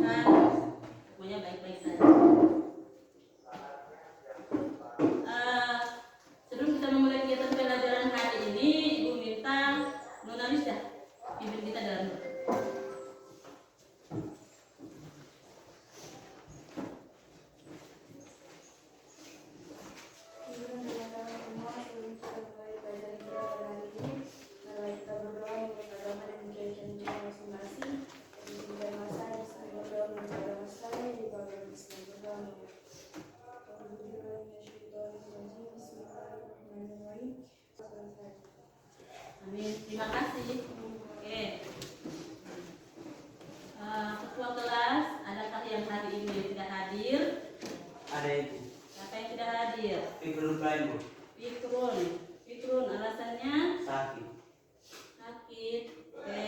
sehat, semuanya baik-baik saja. Sebelum kita memulai kegiatan pelajaran hari ini, Ibu minta Nona Lisa pimpin kita dalam doa. Amin. Terima kasih. Oke. Ketua kelas, adakah yang hari ini tidak hadir? Ada itu. Siapa yang tidak hadir? Fikrul lain, Bu. Fikrun, alasannya Sakit. sakit. Oke.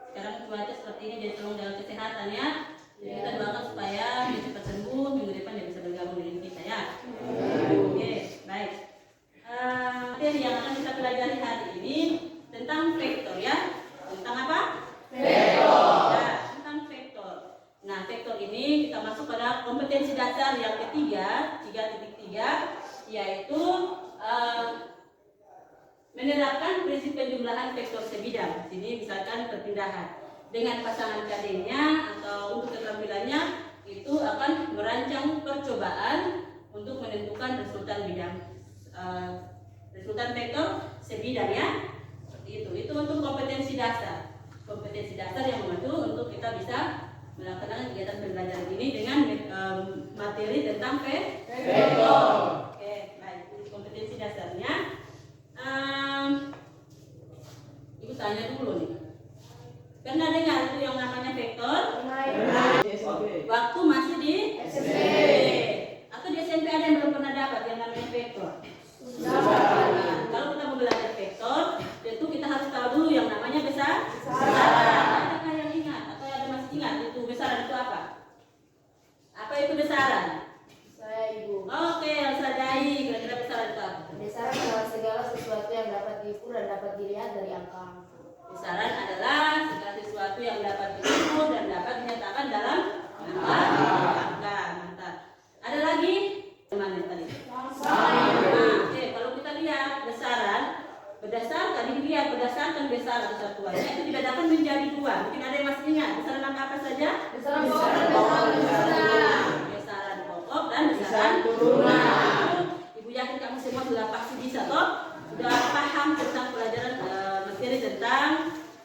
Sekarang cuaca seperti ini, jadi tolong jaga kesehatan ya. Jadi kita doakan supaya dia cepat sembuh, minggu depan dia bisa bergabung dengan kita ya. Oke, baik. Materi yang akan kita pelajari hari ini tentang vektor ya. Tentang apa? Vektor. Ya, tentang vektor. Nah, vektor ini kita masuk pada kompetensi dasar yang ketiga, 3.3, yaitu menerapkan prinsip penjumlahan vektor sebidang. Sini misalkan perpindahan dengan pasangan KD-nya atau untuk keterampilannya itu akan merancang percobaan untuk menentukan resultan bidang resultan vektor sebidang ya. Seperti itu. Itu untuk kompetensi dasar. Kompetensi dasar yang membantu untuk kita bisa melaksanakan kegiatan pembelajaran ini dengan materi tentang vektor. Oke, baik. Ini kompetensi dasarnya. Ibu tanya dulu nih. Pernah dengar itu yang namanya vektor? Waktu masih di SMP. Atau di SMP ada yang belum pernah dapat yang namanya vektor? Nah, kalau kita mau belajar vektor, tentu kita harus tahu dulu yang namanya besaran. Adakah yang ingat atau ada masih ingat itu besaran itu apa? Apa itu besaran? Saya Ibu. Oke, Elsa Dai, kira-kira besaran itu apa? Besaran adalah segala sesuatu yang dapat diukur dan dapat dilihat dari angka. Besaran adalah segala sesuatu yang dapat diukur dan dapat dinyatakan dalam angka. Mantap. Ada lagi? Mana tadi? Oke, kalau kita lihat besaran, berdasarkan besaran satuannya itu tidak dapat menjadi dua. Mungkin ada yang masih ingat besaran angka apa saja? Besaran pokok dan besaran turunan. Besaran pokok dan besaran turunan. Ibu yakin kamu semua sudah pasti bisa toh? Sudah paham tentang pelajaran materi tentang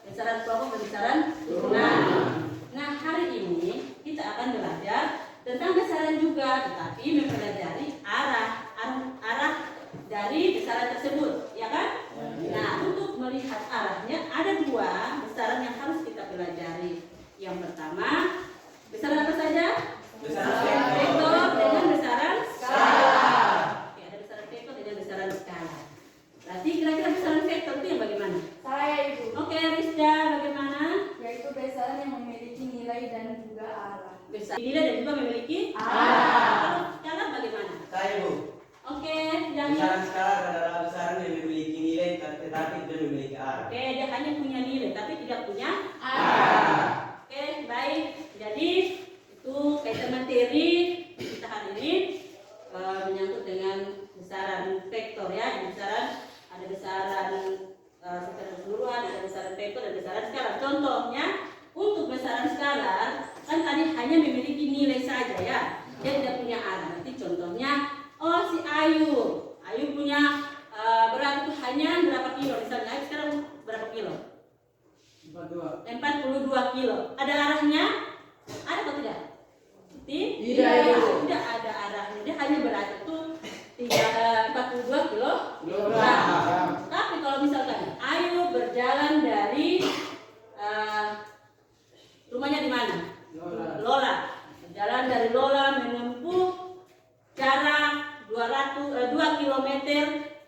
besaran pokok dan besaran turunan. Nah, hari ini kita akan belajar tentang besaran juga, tetapi mempelajari arah dari besaran tersebut, ya kan? Nah, untuk melihat arahnya ada dua besaran yang harus kita pelajari. Yang pertama, besaran apa saja? Besaran vektor dengan besaran skala. Oke, ada besaran vektor dengan besaran skala. Berarti kira-kira besaran vektor itu yang bagaimana? Saya Ibu. Oke, Rizda, bagaimana? Yaitu besaran yang memiliki nilai dan juga arah. Besaran nilai dan juga memiliki arah. Kalau skala bagaimana? Saya, Bu. Oke, yang Besaran skala adalah besaran yang memiliki nilai tetapi tidak memiliki arah. Oke, dia hanya punya nilai tapi tidak punya Arah. Oke, baik. Jadi itu kaitan materi kita hari ini menyangkut dengan besaran vektor ya. Ada besaran secara keseluruhan, ada besaran vektor dan besaran skala. Contohnya untuk besaran skala kan tadi hanya memiliki nilai saja ya. Dia tidak punya arah. Nanti contohnya, si Ayu punya berat itu hanya berapa kilo? Misalnya Ayu sekarang berapa kilo? 42 kilo. Ada arahnya? Ada atau tidak? Tidak ada arahnya. Dia hanya berat itu 42 kilo. Tapi kalau misalkan Ayu berjalan dari rumahnya di mana? Lola. Berjalan dari Lola menempuh jarak 2 km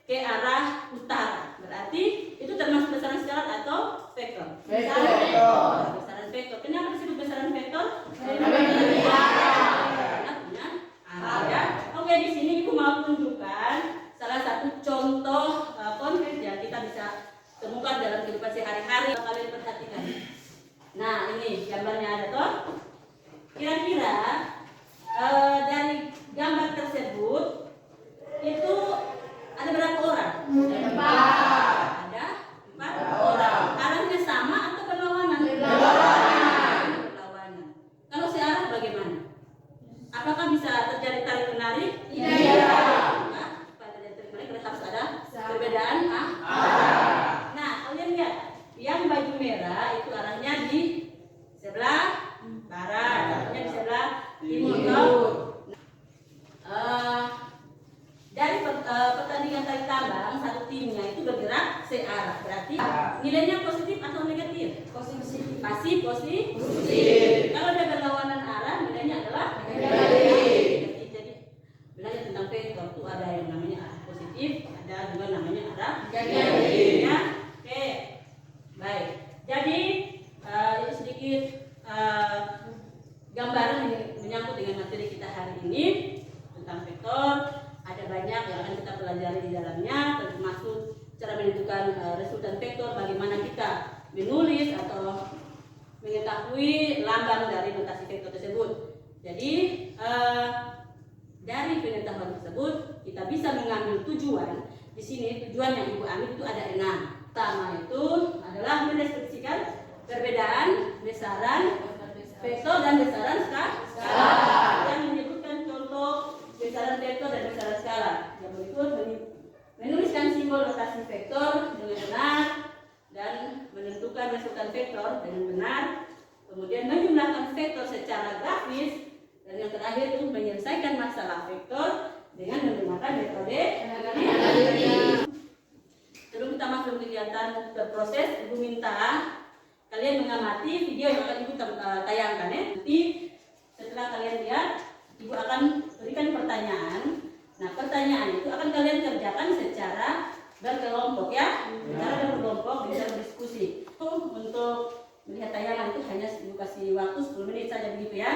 ke arah utara. Berarti itu termasuk besaran skala atau vektor? Besaran vektor. Kenapa disebut besaran vektor? Karena punya arah. Oke, di sini Ibu mau tunjukkan salah satu contoh konkret yang kita bisa temukan dalam kehidupan sehari-hari. Kalian perhatikan. Nah, ini gambarnya ada toh. apakah bisa terjadi tarik menarik? Iya. Nah, supaya terjadi tarik menarik harus ada perbedaan Nah, kalian lihat yang baju merah itu arahnya di sebelah barat, arahnya di sebelah timur. Dari pertandingan tarik tambang, satu timnya itu bergerak searah, berarti nilainya positif atau negatif? Positif. Pasti positif. Kalau dia berlawanan arah, nilainya adalah Negatif. Jadi belajar tentang vektor itu ada yang namanya arah positif, ada juga namanya arah Negatif. ya. Oke, baik. Jadi itu sedikit gambaran yang menyangkut dengan materi kita hari ini tentang vektor. Ada banyak yang akan kita pelajari di dalamnya, termasuk cara menentukan resultan vektor, bagaimana kita menulis atau mengetahui lambang dari notasi vektor tersebut. Jadi dari pengetahuan tersebut kita bisa mengambil tujuan. Di sini tujuan yang Ibu ambil itu ada 6. Pertama itu adalah mendeskripsikan perbedaan besaran vektor dan besaran skala. Yang menyebutkan contoh besaran vektor dan besaran skala. Yang berikut menuliskan simbol notasi vektor dengan benar dan menentukan resultan vektor dengan benar. Kemudian menjumlahkan vektor secara grafis, dan yang terakhir itu menyelesaikan masalah vektor dengan menggunakan metode analisis. Sebelum kita masuk kegiatan berproses, Ibu minta kalian mengamati video yang akan Ibu tayangkan ya. Nanti setelah kalian lihat, Ibu akan berikan pertanyaan. Nah, pertanyaan itu akan kalian kerjakan secara berkelompok ya. Secara berkelompok bisa berdiskusi. Untuk melihat tayangan itu hanya Ibu kasih waktu 10 menit saja begitu ya.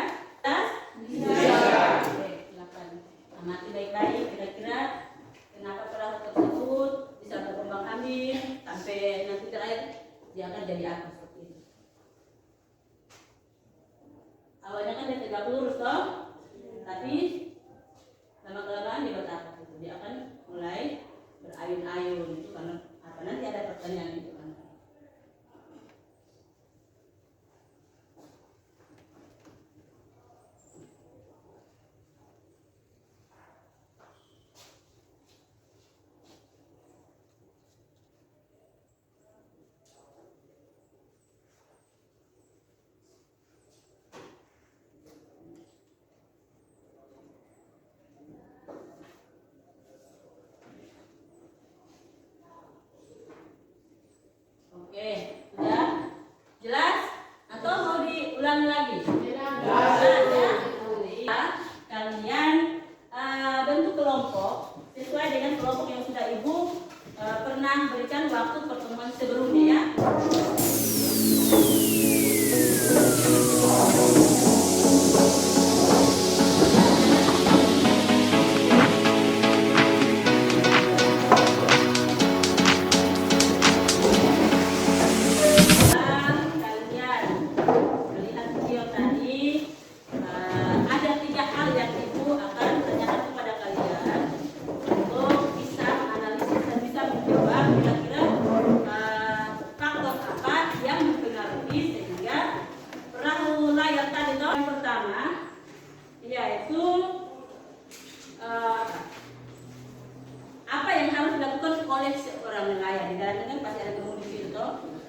Bisa. Oke, silakan. Amati baik-baik kira-kira kenapa perahu tersebut bisa berkembang ambing sampai nanti terakhir dia akan jadi apa seperti ini. Awalnya kan dia tegak lurus toh, tapi lama-kelamaan dia bertahap gitu. Dia akan mulai berayun-ayun itu karena apa? Nanti ada pertanyaan itu kan. Oke, sudah jelas atau mau diulangi lagi? Jelas ya. Kalian bentuk kelompok sesuai dengan kelompok yang sudah Ibu pernah berikan waktu pertemuan sebelumnya ya. Apa yang harus dilakukan oleh seorang nelayan? Di dalamnya kan pasti ada kemudi itu.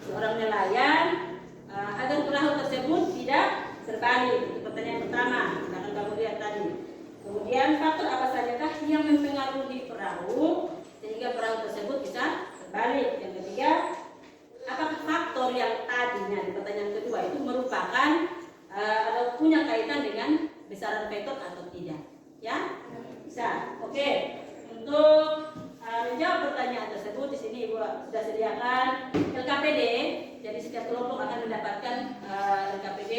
Seorang nelayan agar perahu tersebut tidak terbalik. Itu pertanyaan pertama. Akan kamu lihat tadi. Kemudian faktor apa sajakah yang mempengaruhi perahu sehingga perahu tersebut bisa terbalik? Yang ketiga, apakah faktor yang tadinya di pertanyaan kedua itu merupakan atau punya kaitan dengan besaran vektor atau tidak? Ya, bisa. Oke. Untuk menjawab pertanyaan tersebut, di sini Ibu sudah sediakan LKPD. Jadi setiap kelompok akan mendapatkan LKPD.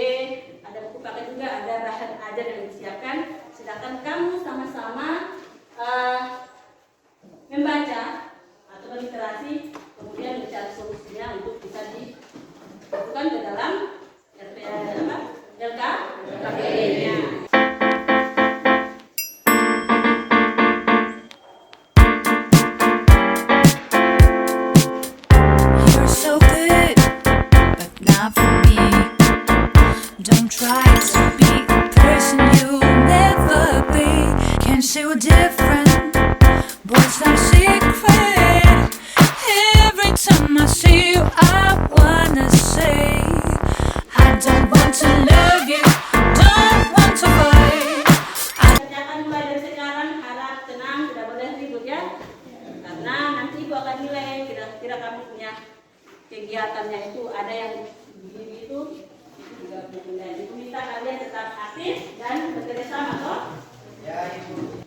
Ada buku paket juga, ada bahan ajar yang disiapkan. Silakan kamu sama-sama membaca atau berliterasi, kemudian mencari solusinya untuk bisa dimasukkan ke dalam LKPD-nya. Not for me. Don't try to be a person you'll never say we're different, but it's not a secret. Every time I see you, I wanna say, I don't want to love you, don't want to fight. Kerjakan mulai dari sekarang, harap tenang, tidak boleh ribut ya. Karena nanti ibu akan nilai kira-kira kamu punya kegiatannya itu ada yang begini itu juga punya. Ibu minta kalian tetap aktif dan bekerja sama toh. Ya, Ibu.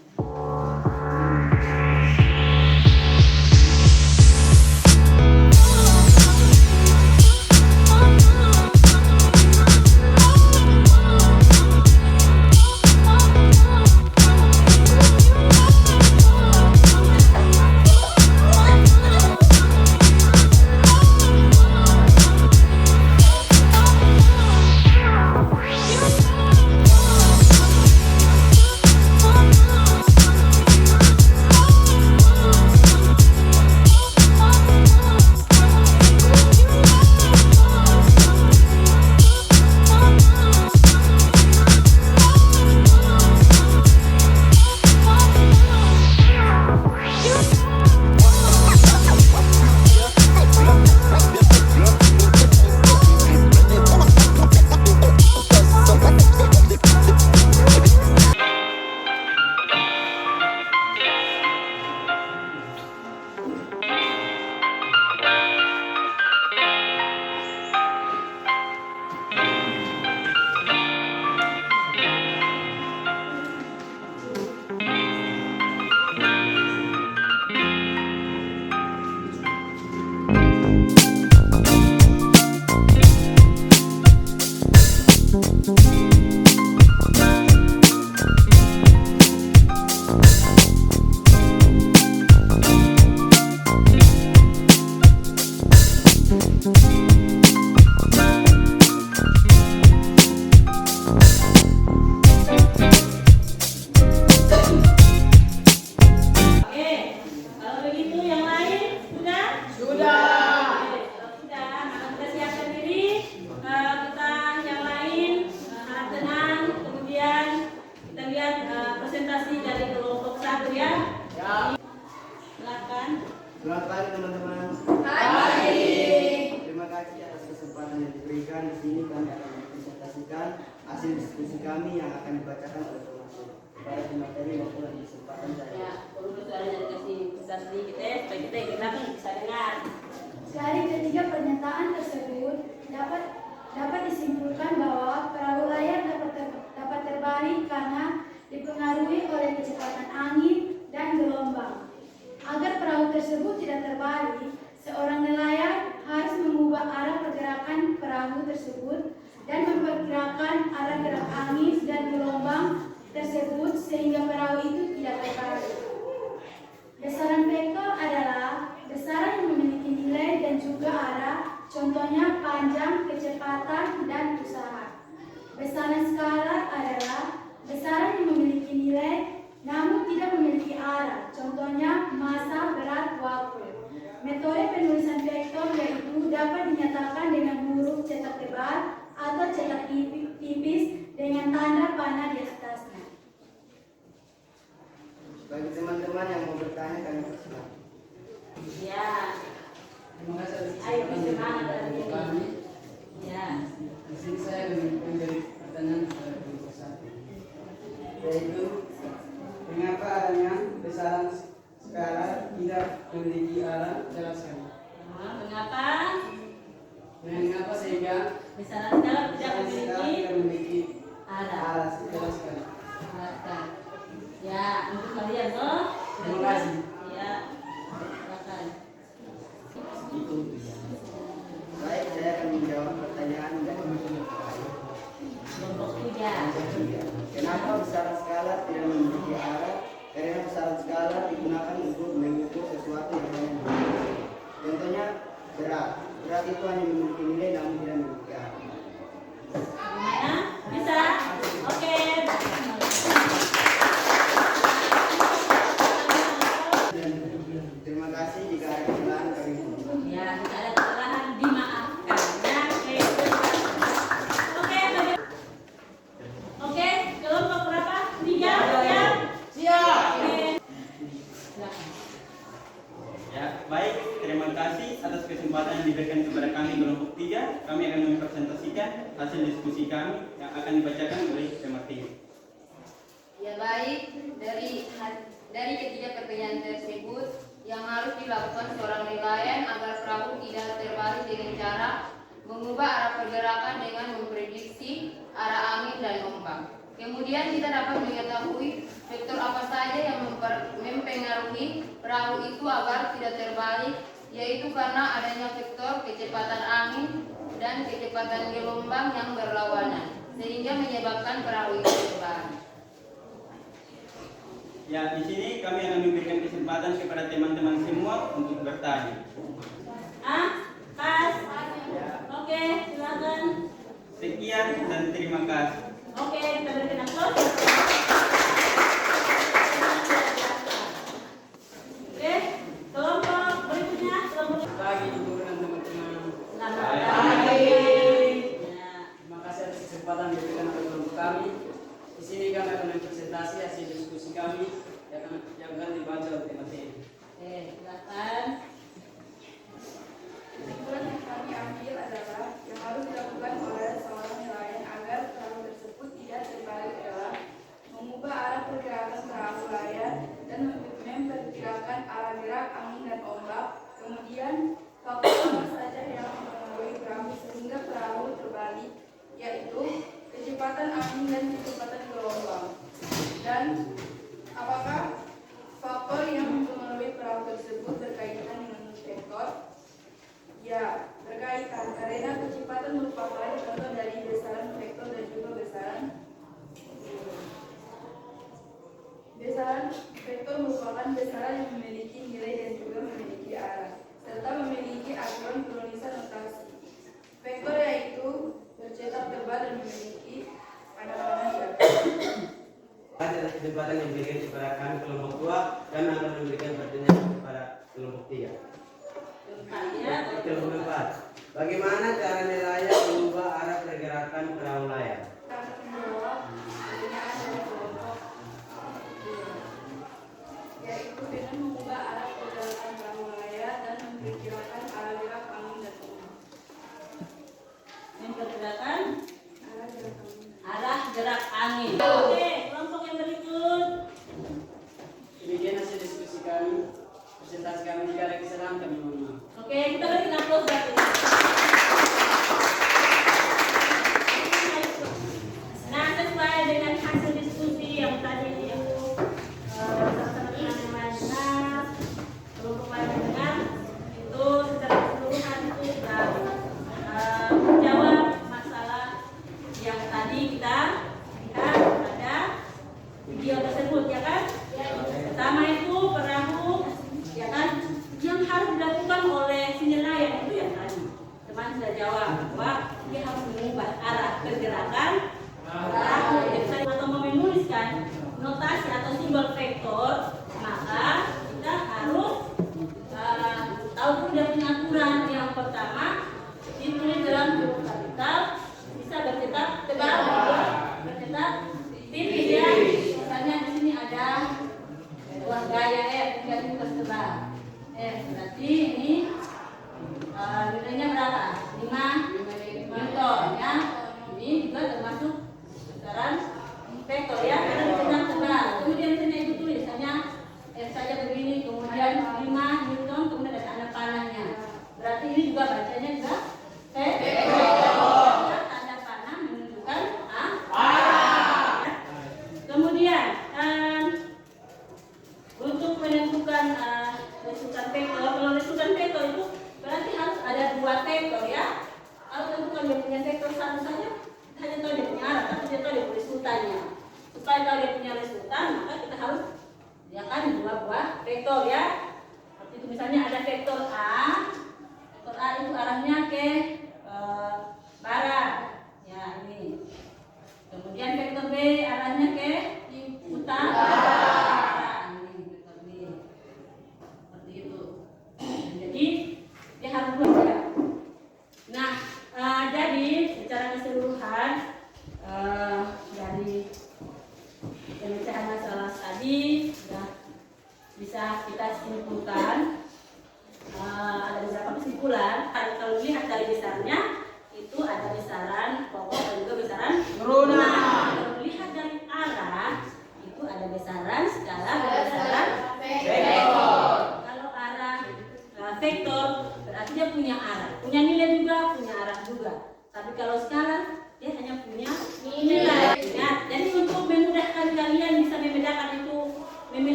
Selamat pagi teman-teman. Terima kasih atas kesempatan yang diberikan. Di sini kami akan mempresentasikan hasil diskusi kami yang akan dibacakan oleh pengatur. Baik di materi maupun di kesempatan saya. Ya, perlu suaranya dikasih besar sedikit ya, supaya kita yang di belakang bisa dengar. Dari ketiga pernyataan tersebut dapat disimpulkan bahwa perahu layar dapat terbalik karena dipengaruhi oleh kecepatan angin dan gelombang. Agar perahu tersebut tidak terbalik, seorang nelayan harus mengubah arah pergerakan perahu tersebut dan memperkirakan arah gerak angin dan gelombang tersebut sehingga perahu itu tidak terbalik. Besaran vektor adalah besaran yang memiliki nilai dan juga arah, contohnya panjang, kecepatan, dan usaha. Besaran skalar adalah besaran yang memiliki nilai namun tidak memiliki arah, contohnya massa, berat, waktu. Metode penulisan vektor yaitu dapat dinyatakan dengan huruf cetak tebal atau cetak tipis dengan tanda panah di atasnya. Bagi teman-teman yang mau bertanya, kami persilakan. Ya, Terima kasih. ayo bersemangat dari ini. Ya, Di sini saya memberi pertanyaan kepada kelompok satu, yaitu mengapa adanya besaran skala tidak memiliki arah? Jelaskan. mengapa Mengapa sehingga besaran skala tidak tidak memiliki arah? arah? Jelaskan. Silakan. Ya, untuk kalian loh. Terima kasih. Ya, silakan. Itu. Baik, saya akan menjawab pertanyaan dari Kelompok 3. Kenapa besaran skala tidak memiliki arah? Karena besaran skala digunakan untuk mengukur sesuatu yang hanya memiliki. Contohnya berat. Berat itu hanya memiliki nilai namun tidak memiliki arah. Gimana? Bisa? Oke. Terima kasih. Jika ada kesalahan kami mohon. Ya, jika ada kesalahan dimaafkan. Ya, oke. Oke, oke, kelompok berapa? 3, siap? Siap. diberikan kepada kami kelompok 3. Kami akan mempresentasikan hasil diskusi kami yang akan dibacakan oleh pemateri. Ya baik, dari ketiga pertanyaan tersebut yang harus dilakukan seorang nelayan agar perahu tidak terbalik dengan cara mengubah arah pergerakan dengan memprediksi arah angin dan ombak. Kemudian kita dapat mengetahui faktor apa saja yang mempengaruhi perahu itu agar tidak terbalik, yaitu karena adanya faktor kecepatan angin dan kecepatan gelombang yang berlawanan, sehingga menyebabkan perahu itu terbalik. Ya, di sini kami akan memberikan kesempatan kepada teman-teman semua untuk bertanya. Pas. Oke, silakan. Sekian dan terima kasih. Oke, kita berikan aplaus. Oke, kelompok berikutnya, kelompok Pagi guru dan teman-teman. selamat Baik. pagi. Ya. Terima kasih atas kesempatan yang diberikan oleh kelompok kami. Di sini kami akan mempresentasi hasil diskusi kami yang akan dibaca oleh pemateri. Oke, silakan. Kesimpulan yang kami ambil adalah yang harus dilakukan oleh seorang nelayan agar perahu tersebut tidak terbalik adalah mengubah arah pergerakan perahu layar dan memperkirakan arah gerak angin dan ombak. Kemudian faktor apa saja yang mempengaruhi perahu sehingga perahu terbalik, yaitu kecepatan angin dan kecepatan gelombang. Dan apakah faktor yang mempengaruhi perahu tersebut berkaitan dengan vektor? Ya, berkaitan karena kecepatan merupakan contoh dari besaran vektor dan juga besaran vektor merupakan besaran yang memiliki nilai dan juga memiliki arah serta memiliki aturan penulisan notasi. Vektor yaitu bercetak tebal dan memiliki panah-panah jatuh. Hasil kesempatan yang diberikan kepada kami kelompok 2 dan akan memberikan pertanyaan kepada kelompok 3. Kelompok 4. Bagaimana cara nelayan mengubah arah pergerakan perahu layar? Kita akan menjawab pertanyaan dari kelompok 2, yaitu dengan mengubah arah pergerakan perahu layar dan memperkirakan arah gerak angin dan ombak. Memperkirakan Arah gerak angin. arah gerak angin. Oke, kelompok yang berikut. Demikian hasil diskusi kami. Presentasi kami jika ada kesalahan kami mohon maaf. Oke, kita berikan aplaus berarti. Nah, sesuai dengan hasil diskusi yang tadi Ibu sama-sama teman-teman dengar, kelompok lain mendengar, itu secara keseluruhan itu sudah menjawab masalah yang tadi kita lihat pada video tersebut, ya kan? Pertama itu perahu, ya kan? Yang harus dilakukan oleh si nelayan itu yang tadi teman sudah jawab bahwa dia harus mengubah arah pergerakan perahu. Jadi atau menuliskan notasi atau simbol vektor, maka kita harus tahu dia punya aturan. Yang pertama ditulis dalam huruf kapital, bisa bercetak tebal, bercetak tipis ya. Misalnya di sini ada ruang gaya tidak juga tebal. Berarti ini nilainya berapa? 5 Newton ya. Ini juga termasuk besaran vektor ya, karena dicetak tebal. Kemudian sini itu tulisannya saja begini, kemudian 5 Newton, kemudian ada tanda panahnya. Berarti ini juga bacanya juga vektor. Tanda panah menunjukkan arah. Kemudian untuk menentukan resutan vektor, kalau resutan vektor itu berarti harus ada 2 vektor ya. Kalau tentukan dia punya vektor satu saja, hanya tahu dia punya arah, tapi dia tahu dia punya resultannya. Supaya tahu dia punya resultan, maka kita harus sediakan 2 buah vektor ya. Seperti itu misalnya ada vektor A. Vektor A itu arahnya ke barat, ya ini. Kemudian vektor B arahnya ke utara. Dia harus belajar. Nah, jadi secara keseluruhan dari pemecahan masalah tadi sudah bisa kita simpulkan ada beberapa kesimpulan. Kalau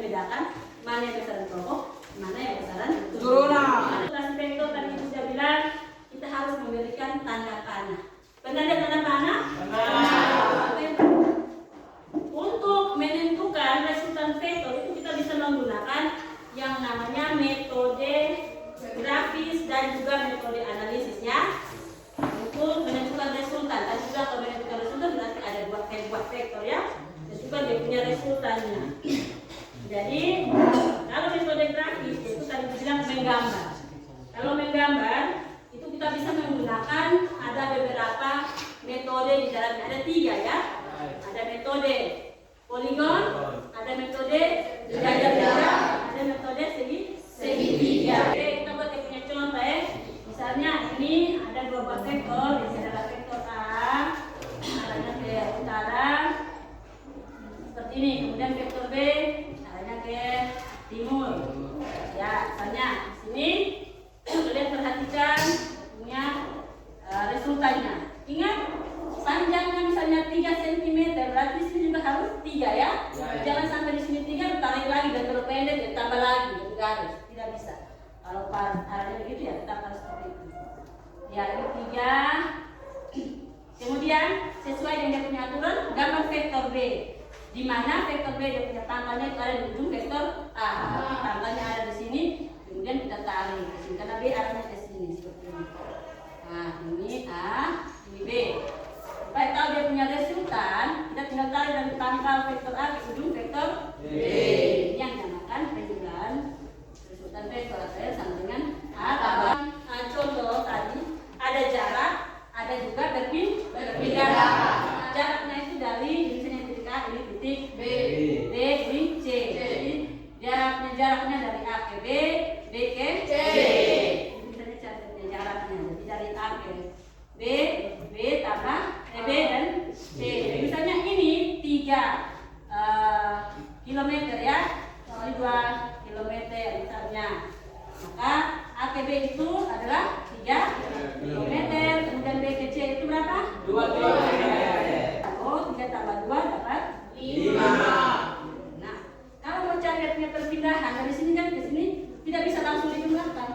membedakan mana yang besaran pokok, mana yang besaran turunan. Kelas vektor tadi Ibu sudah bilang kita harus memberikan tanda panah. Pernah lihat tanda panah? Untuk menentukan resultan vektor itu kita bisa menggunakan yang namanya metode grafis dan juga metode analisisnya untuk menentukan resultan. Dan juga kalau menentukan resultan berarti ada buat vektor ya, dan juga dia punya resultannya. Jadi kalau metode grafis itu tadi bilang menggambar. Kalau menggambar itu kita bisa menggunakan ada beberapa metode di dalamnya, ada 3 ya. Ada metode poligon, ada metode jajar-jajar, ada metode segitiga. Oke, kita buat yang punya contoh ya. Misalnya ini ada 2 buah vektor, ini adalah vektor A, arahnya ke utara, seperti ini. Kemudian vektor B, arahnya ke timur. Ya, misalnya di sini kalian perhatikan punya resultannya. Ingat panjangnya misalnya 3 cm, berarti di sini juga harus 3 ya. Jangan sampai di sini 3 tarik lagi dan terlalu pendek dan tambah lagi jadi garis, tidak bisa. Kalau arahnya begitu ya tetap harus seperti itu. Ya, ini 3. Kemudian sesuai dengan dia punya aturan gambar vektor B. Di mana vektor B dia punya pangkalnya itu ada di ujung vektor A. Pangkalnya ada di sini, kemudian kita tarik ke sini karena B arahnya ke sini seperti ini. Nah, ini A, ini B. Supaya tahu dia punya resultan, kita tinggal tarik dari pangkal vektor A ke ujung vektor B. Ini yang dinamakan penjualan resultan vektor sama dengan A tambah. Contoh tadi ada jarak, ada juga berpindah. Jaraknya itu dari misalnya titik A ini titik B ini C. Jadi jaraknya dari A ke B ke C. Misalnya catatnya jaraknya jadi dari A ke B tambah B dan C. Misalnya ini 3 kilometer ya, ini 2 kilometer misalnya. Maka A ke B itu adalah 3 kilometer, kemudian B ke C itu berapa? 2 kilometer. Oh, 3 tambah 2 dapat 5. Nah, kalau mau cari punya perpindahan dari sini kan ke sini tidak bisa langsung digunakan.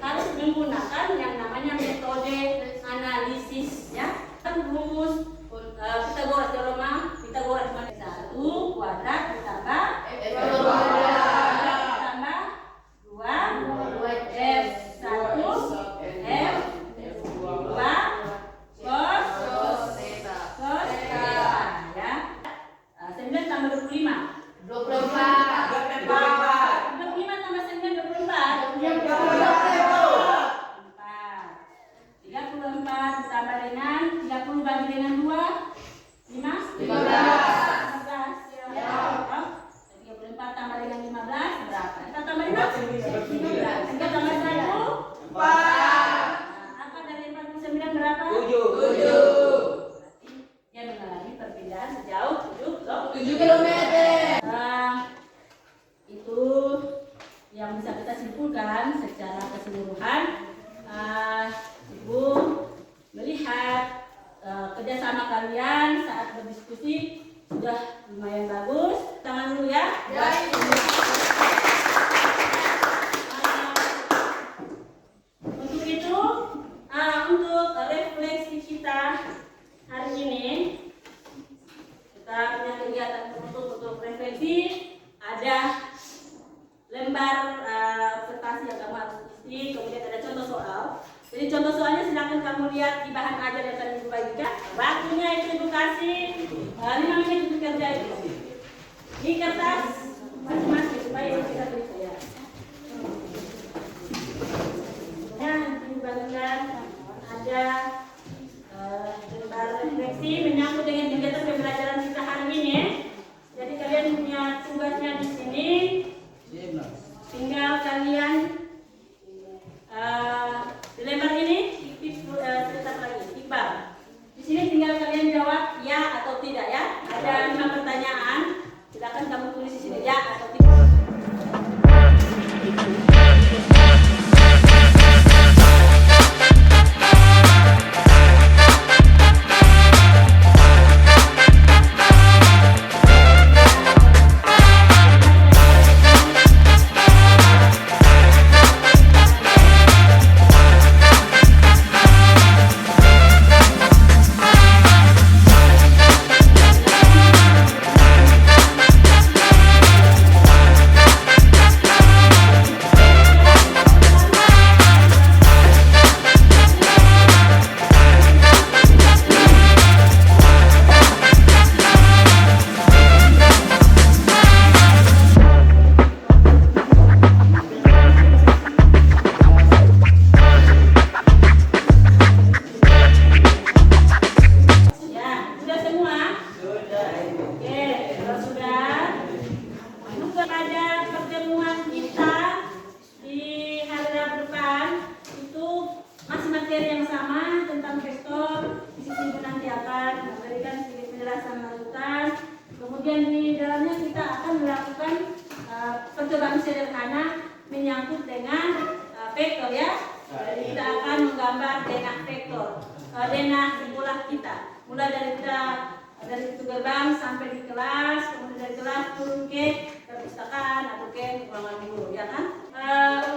Harus menggunakan yang namanya metode analisis ya. Kan rumus Pitagoras teorema, Pitagoras mana? 1 kuadrat ditambah F kuadrat ditambah 2 F 1 F 2 cos theta ya. 9 tambah 25 24 25 tambah 9 24 34 ditambah dengan 30 bagi dengan 2 15 ya. 34 tambah dengan 15 berapa? Kita tambah 15 kita tambah 1 4. Apa dari 49 berapa? 7. Dia mengalami perpindahan sejauh 7 km. Itu yang bisa kita simpulkan secara keseluruhan. Ibu melihat kerjasama kalian saat berdiskusi sudah lumayan bagus. Tangan dulu ya. Untuk itu, untuk refleksi kita hari ini, kita punya kegiatan untuk refleksi. Ada lembar presentasi yang kamu harus isi, kemudian ada contoh soal. Jadi contoh soalnya silakan kamu lihat di bahan ajar yang tadi Ibu bagikan. Waktunya itu Ibu kasih 5 menit untuk kerja itu. Di kertas masing-masing supaya Ibu bisa tulis ya. Nah, Ibu bagikan ada lembar refleksi menyangkut dengan kegiatan pembelajaran kita hari ini. Jadi kalian punya tugasnya di sini. Tinggal kalian di lembar ini tetap lagi iqbal. Di sini tinggal kalian jawab ya atau tidak ya. Ada 5 pertanyaan. Silakan kamu tulis di sini. pada pertemuan kita di hari Rabu depan itu masih materi yang sama tentang vektor. Di sini nanti akan memberikan sedikit penjelasan lanjutan. Kemudian di dalamnya kita akan melakukan percobaan sederhana menyangkut dengan vektor ya. Jadi kita akan menggambar denah vektor, denah simbola kita. Mulai dari pintu gerbang sampai di kelas, kemudian dari kelas turun ke perpustakaan atau ke ruangan guru, ya kan?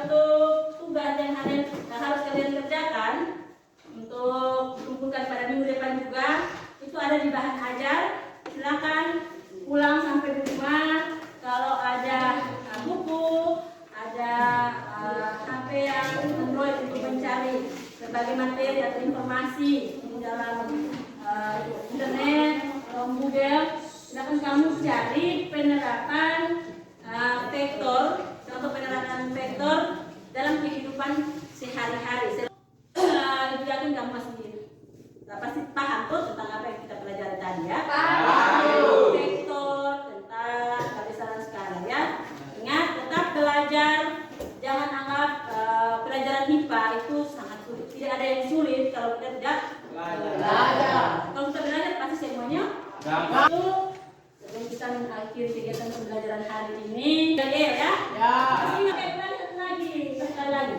Untuk tugas yang harus kalian kerjakan untuk kumpulkan pada minggu depan juga itu ada di bahan ajar. Silakan pulang sampai di rumah. Kalau ada buku, ada HP yang Android untuk mencari berbagai materi atau informasi di dalam internet atau Google, silakan kamu cari penerapan vektor, contoh penerapan vektor dalam kehidupan sehari-hari. Itu yakin kamu pasti paham tuh tentang apa yang kita pelajari tadi ya. Vektor tentang kebesaran skala ya. Ingat, tetap belajar. Jangan anggap pelajaran MIPA itu sangat sulit. Tidak ada yang sulit kalau kita tidak belajar. Kalau kita belajar pasti semuanya gampang. Sebelum kita mengakhiri kegiatan pembelajaran hari ini, ya. Pasti nggak satu lagi, sekali lagi.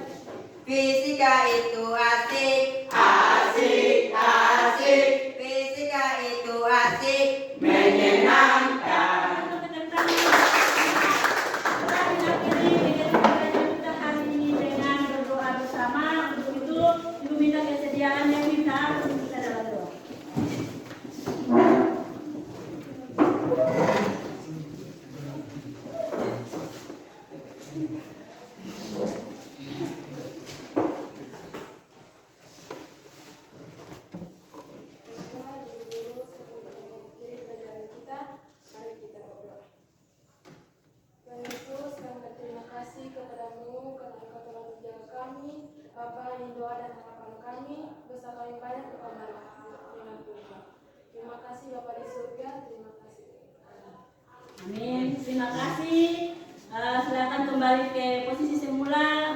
Fisika itu asik. Fisika itu asik. Menyenangkan. Minta kesediaannya kita dalam doa. Terima kasih kepadamu karena Engkau telah menjaga kami. Bapa, ini doa dan harapan kami, dosa kami banyak kepadamu dengan Tuhan. Terima kasih Bapa di surga, terima kasih. Amin. Terima kasih. Silakan kembali ke posisi semula.